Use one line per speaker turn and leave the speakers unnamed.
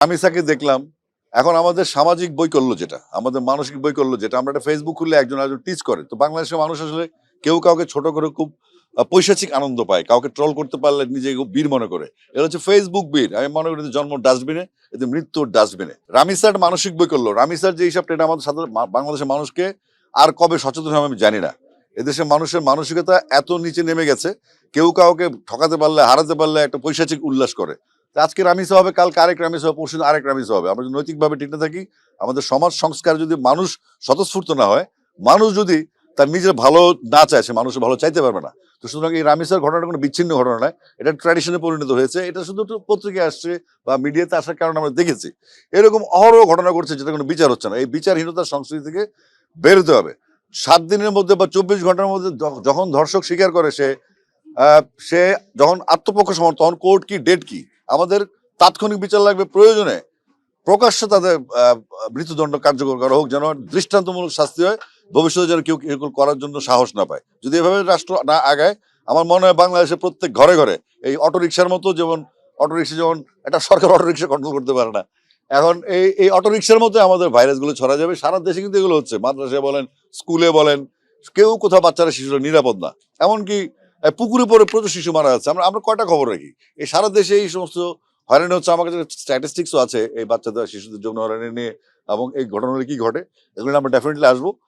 আমি তাকে দেখলাম এখন আমাদের সামাজিক বৈকল্য যেটা, আমাদের মানসিক বৈকল্য যেটা, আমরা একটা ফেসবুক খুললে একজন আরেকজন টিচ করে। তো বাংলাদেশের মানুষ আসলে কেউ কাউকে ছোট করে খুব পৈশাচিক আনন্দ পায়। কাউকে ট্রল করতে পারলে নিজেকে খুব বীর মনে করে। এটা হচ্ছে ফেসবুক বীর। আমি মনে করি যে জন্ম ডাস্টবিনে, এতে মৃত্যুর ডাস্টবিনে। রামিসার মানসিক বৈকল্য, রামিসার যে হিসাবটা এটা আমাদের সাধারণ বাংলাদেশের মানুষকে আর কবে সচেতন হবে আমি জানি না। এদেশের মানুষের মানসিকতা এত নিচে নেমে গেছে, কেউ কাউকে ঠকাতে পারলে, হারাতে পারলে একটা পৈশাচিক উল্লাস করে। তো আজকে রামিসা হবে, কালকে আরেক রামিসা হবে, পরশুদিন আরেক রামিসা হবে। আমরা যদি নৈতিকভাবে ঠিক না থাকি, আমাদের সমাজ সংস্কার যদি মানুষ স্বতঃস্ফূর্ত না হয়, মানুষ যদি তার নিজের ভালো না চায়, সে মানুষের ভালো চাইতে পারবে না। তো সুতরাং এই রামিসার ঘটনাটা কোনো বিচ্ছিন্ন ঘটনা নয়, এটা ট্র্যাডিশনে পরিণত হয়েছে। এটা শুধু একটু পত্রিকায় আসছে বা মিডিয়াতে আসার কারণে আমরা দেখেছি। এরকম অহরহ ঘটনা ঘটছে যেটা কোনো বিচার হচ্ছে না। এই বিচারহীনতার সংস্কৃতি থেকে বেরোতে হবে। 7 দিনের মধ্যে বা 24 ঘন্টার মধ্যে যখন ধর্ষক স্বীকার করে সে যখন আত্মপক্ষ সমর্থন, তখন কোর্ট কি, ডেট কি, আমাদের তাৎক্ষণিক বিচার লাগবে। প্রয়োজনে প্রকাশ্যে তাদের মৃত্যুদণ্ড কার্যকর করা হোক, যেন দৃষ্টান্তমূলক শাস্তি হয়, ভবিষ্যতে যেন কেউ এরকম করার জন্য সাহস না পায়। যদি এভাবে রাষ্ট্র না আগায়, আমার মনে হয় বাংলাদেশের প্রত্যেক ঘরে ঘরে এই অটোরিকশার মতো, যেমন অটোরিকশা যেমন একটা সরকার অটোরিকশা কন্ট্রোল করতে পারে না, এখন এই অটোরিকশার মধ্যে আমাদের ভাইরাসগুলো ছড়া যাবে। সারা দেশে কিন্তু এগুলো হচ্ছে, মাদ্রাসায় বলেন, স্কুলে বলেন, কেউ কোথাও বাচ্চারা শিশুরা নিরাপদ না। এমনকি পুকুরে পরে প্রচুর শিশু মারা যাচ্ছে। আমরা আমরা কয়টা খবর রাখি এই সারা দেশে এই সমস্ত হয়রানি হচ্ছে। আমার কাছে স্ট্যাটিস্টিক্সও আছে এই বাচ্চাদের শিশুদের যৌন হয়রানি নিয়ে, এবং এই ঘটনাগুলো কি ঘটে, এগুলো আমরা ডেফিনেটলি আসবো।